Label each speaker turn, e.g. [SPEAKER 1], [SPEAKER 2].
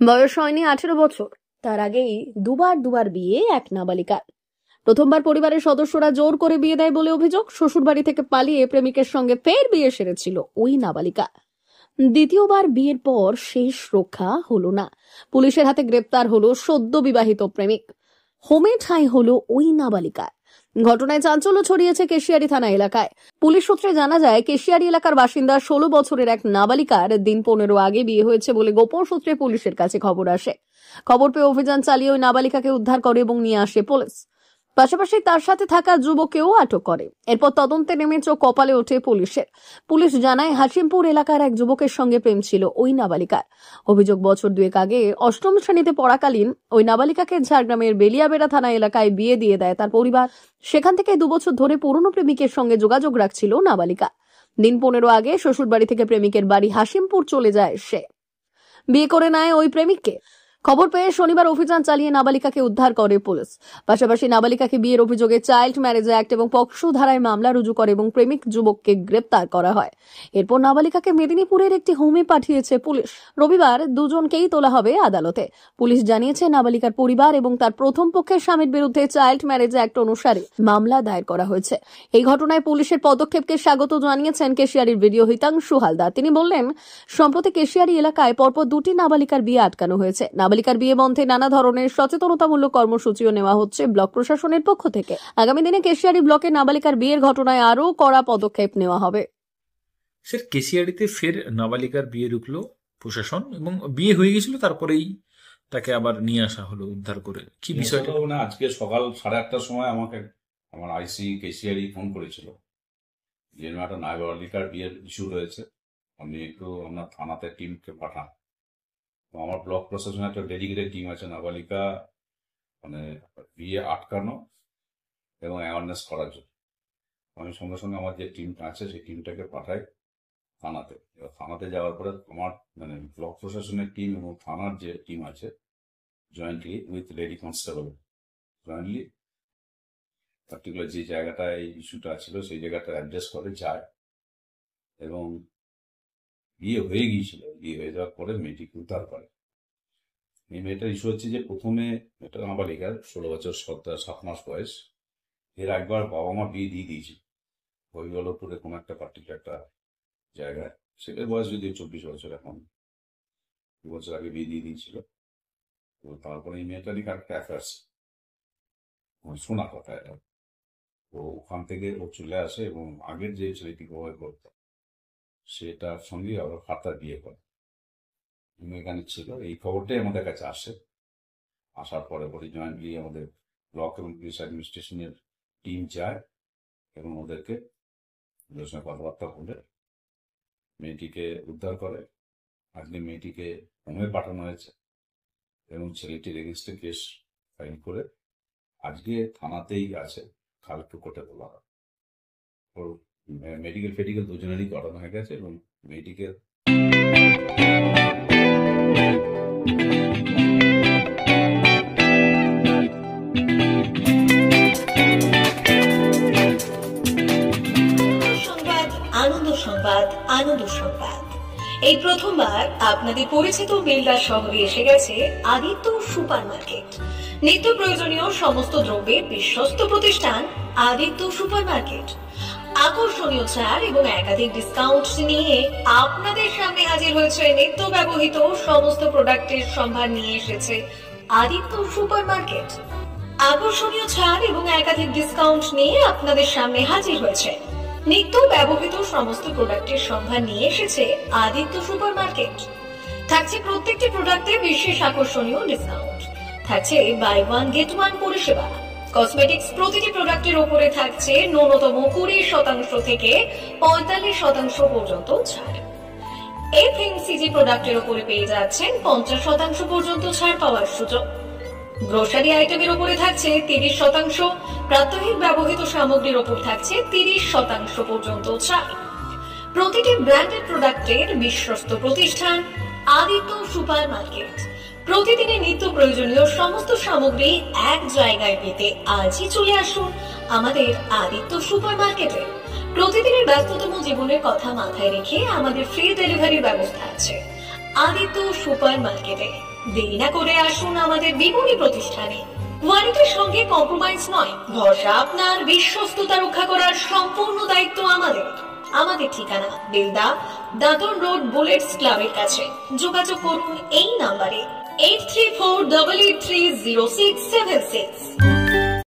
[SPEAKER 1] বয়স হয়নি 18 বছর, তার আগেই দুবার বিয়ে এক নাবালিকার। প্রথমবার পরিবারের সদস্যরা জোর করে বিয়ে দেয় বলে অভিযোগ। শ্বশুরবাড়ি থেকে পালিয়ে প্রেমিকের সঙ্গে ফের বিয়ে সেরেছিল ওই নাবালিকা। দ্বিতীয়বার বিয়ের পর শেষ রক্ষা হলো না, পুলিশের হাতে গ্রেপ্তার হলো সদ্য বিবাহিত প্রেমিক। হোমে ঠাঁই হলো ওই নাবালিকা। ঘটনায় চাঞ্চল্য ছড়িয়েছে কেশিয়ারি থানা এলাকায়। পুলিশ সূত্রে জানা যায়, কেশিয়ারি এলাকার বাসিন্দা 16 বছরের এক নাবালিকার দিন 15 আগে বিয়ে হয়েছে বলে গোপন সূত্রে পুলিশের কাছে খবর আসে। খবর পেয়ে অভিযান চালিয়ে ওই নাবালিকাকে উদ্ধার করে এবং নিয়ে আসে পুলিশ। পাশাপাশি তার সাথে থাকা যুবককেও আটক করে। এরপর তদন্তে নেমে চোখ কপালে ওঠে পুলিশের। পুলিশ জানায়, হাসিমপুর এলাকার এক যুবকের সঙ্গে প্রেম ছিল ওই নাবালিকার। অভিযোগ, বছর 2 আগে 8ম শ্রেণীতে পড়াকালীন ওই নাবালিকাকে ঝাড়গ্রামের বেলিয়াবেড়া থানা এলাকায় বিয়ে দিয়ে দেয় তার পরিবার। সেখান থেকে 2 বছর ধরে পুরনো প্রেমিকের সঙ্গে যোগাযোগ রাখছিল নাবালিকা। দিন 15 আগে শ্বশুরবাড়ি থেকে প্রেমিকের বাড়ি হাসিমপুর চলে যায় সে। বিয়ে করে নেয় ওই প্রেমিককে। খবর পেয়ে শনিবার অভিযান চালিয়ে নাবালিকাকে উদ্ধার করে পুলিশ। পাশাপাশি নাবালিকাকে বিয়ের অভিযোগে চাইল্ড ম্যারেজ অ্যাক্ট এবং পক্সো ধারায় মামলা রুজু করে এবং প্রেমিক যুবককে গ্রেপ্তার করা হয়। এরপর নাবালিকাকে মেদিনীপুরের একটি হোমে পাঠিয়েছে পুলিশ। রবিবার দুজনকেই তোলা হবে আদালতে। পুলিশ জানিয়েছে, নাবালিকার পরিবার এবং তার প্রথম পক্ষের স্বামীর বিরুদ্ধে চাইল্ড ম্যারেজ অ্যাক্ট অনুসারে মামলা দায়ের করা হয়েছে। এই ঘটনায় পুলিশের পদক্ষেপকে স্বাগত জানিয়েছেন কেশিয়ারির ভিডিও হিতাংশু হালদার। তিনি বললেন, সম্প্রতি কেশিয়ারি এলাকায় পরপর 2টি নাবালিকার বিয়ে আটকানো হয়েছে। নাবালিকার বিয়ে বন্ধে নানা ধরনের সচেতনতামূলক কর্মসূচিও নেওয়া হচ্ছে ব্লক প্রশাসনের পক্ষ থেকে। আগামী দিনে কেশিয়ারি ব্লকে নাবালিকার বিয়ের ঘটনায় আরও কড়া পদক্ষেপ নেওয়া হবে।
[SPEAKER 2] স্যার, কেশিয়ারিতে ফের নাবালিকার বিয়ে রুখলো প্রশাসন এবং বিয়ে হয়ে গেছিল, তারপরেই তাকে আবার নিয়ে আসা হলো উদ্ধার করে। কি বিষয়টা?
[SPEAKER 3] মানে আজকে সকাল 8:30টার সময় আমাকে আমার আইসি কেশিয়ারি ফোন করেছিল যে একটা নাবালিকার বিয়ের ইস্যু রয়েছে, আপনি একটু আপনার থানাতে টিমকে পাঠান। আমার ব্লক প্রশাসনের একটা ডেডিকেটেড টিম আছে নাবালিকা মানে বিয়ে আটকানো এবং অ্যাওয়ারনেস করার জন্য। আমি সঙ্গে সঙ্গে আমার যে টিমটা আছে সেই টিমটাকে পাঠাই থানাতে। এবার থানাতে যাওয়ার পরে আমার মানে ব্লক প্রশাসনের টিম এবং থানার যে টিম আছে jointly with lady constable jointly particular যে জায়গাটায় এই ইস্যুটা ছিল সেই জায়গাটা অ্যাড্রেস করে যায় এবং বিয়ে হয়ে গিয়েছিল। বিয়ে হয়ে যাওয়ার পরে মেয়েটিকে উদ্ধার করে। এই মেয়েটার ইস্যু হচ্ছে যে প্রথমে এটা নাবালিকার 16 বছর 7 মাস বয়স। এর একবার বাবা মা বিয়ে দিয়ে দিয়েছিল হরিবল্লভপুরে কোনো একটা পার্টিকুলার একটা জায়গায়। সেটার বয়স যদি 24 বছর, এখন 2 বছর আগে বিয়ে দিয়ে দিয়েছিল। তো তারপরে এই মেয়েটারই একটা অ্যাফেয়ার্স শোনা কথা এটা। তো ওখান থেকে ও চলে আসে এবং আগের যে ছেলেটি ব্যবহার করতো সেটার সঙ্গে আবার ফার্দার বিয়ে করে এখানে ছিল। এই খবরটাই আমাদের কাছে আসে। আসার পরে জয়েন্টলি আমাদের ব্লক এবং পুলিশ অ্যাডমিনিস্ট্রেশনের টিম যায় এবং ওদের সঙ্গে কথাবার্তা বলে মেয়েটিকে উদ্ধার করে। আজকে মেয়েটিকে হোমে পাঠানো হয়েছে এবং ছেলেটির এগেইনস্টে কেস ফাইল করে আজকে থানাতেই আছে, কালকে কোর্টে তোলা হয়। ওর মেডিকেল দুজনেরই করানো হয়ে গেছে এবং মেয়েটিকে
[SPEAKER 4] আনন্দ সংবাদ। এই প্রথমবার আপনাদের পরিচিত বেলদা শহরে এসে গেছে আদিত্য সুপার মার্কেট। নিত্য প্রয়োজনীয় সমস্ত দ্রব্যের বিশ্বস্ত প্রতিষ্ঠান আদিত্য সুপার মার্কেট। আকর্ষণীয় ছাড় এবং একাধিক ডিসকাউন্ট নিয়ে আপনাদের সামনে হাজির হয়েছে। নিত্য ব্যবহৃত সমস্ত প্রোডাক্টের সম্ভার নিয়ে এসেছে আদিত্য সুপার মার্কেট। আকর্ষণীয় ছাড় এবং একাধিক ডিসকাউন্ট নিয়ে আপনাদের সামনে হাজির হয়েছে। নিত্য ব্যবহৃত সমস্ত প্রোডাক্টের সম্ভার নিয়ে এসেছে আদিত্য সুপার মার্কেট। থাকছে প্রত্যেকটি প্রোডাক্টে বিশেষ আকর্ষণীয় ডিসকাউন্ট। থাকছে বাই ওয়ান গেট ওয়ান পরিষেবা। কসমেটিক্স প্রতিটি প্রোডাক্টের উপরে থাকছে ন্যূনতম 20% থেকে 45% পর্যন্ত ছাড়। এফএমসিজি প্রোডাক্টের উপরে পেয়ে যাচ্ছেন 50% পর্যন্ত ছাড় পাওয়ার সুযোগ। গ্রোসারি আইটেমের উপরে থাকছে 30%, প্রাত্যহিক ব্যবহৃত সামগ্রীর উপর থাকছে 30% পর্যন্ত ছাড়। প্রতিটি ব্র্যান্ডেড প্রোডাক্টের বিশ্বস্ত প্রতিষ্ঠান আদিত্য সুপার মার্কেট। প্রতিদিনের নিত্য প্রয়োজনীয় সমস্ত সামগ্রী এক জায়গায় পেতে আজই চলে আসুন আমাদের আদিত্য সুপার মার্কেটে। প্রতিদিনের ব্যস্ততম জীবনের কথা মাথায় রেখে আমাদের ফ্রি ডেলিভারির ব্যবস্থা আছে আদিত্য সুপার মার্কেটে। দেরি না করে আসুন আমাদের বিপণী প্রতিষ্ঠানে। কোয়ালিটির সঙ্গে কম্প্রোমাইজ নয়, ভরসা আপনার, বিশ্বস্ততা রক্ষা করার সম্পূর্ণ দায়িত্ব আমাদের। আমাদের ঠিকানা বেলদা, দাঁতন রোড, বুলেটস ক্লাবের কাছে। যোগাযোগ করুন এই নাম্বারে 8348830676।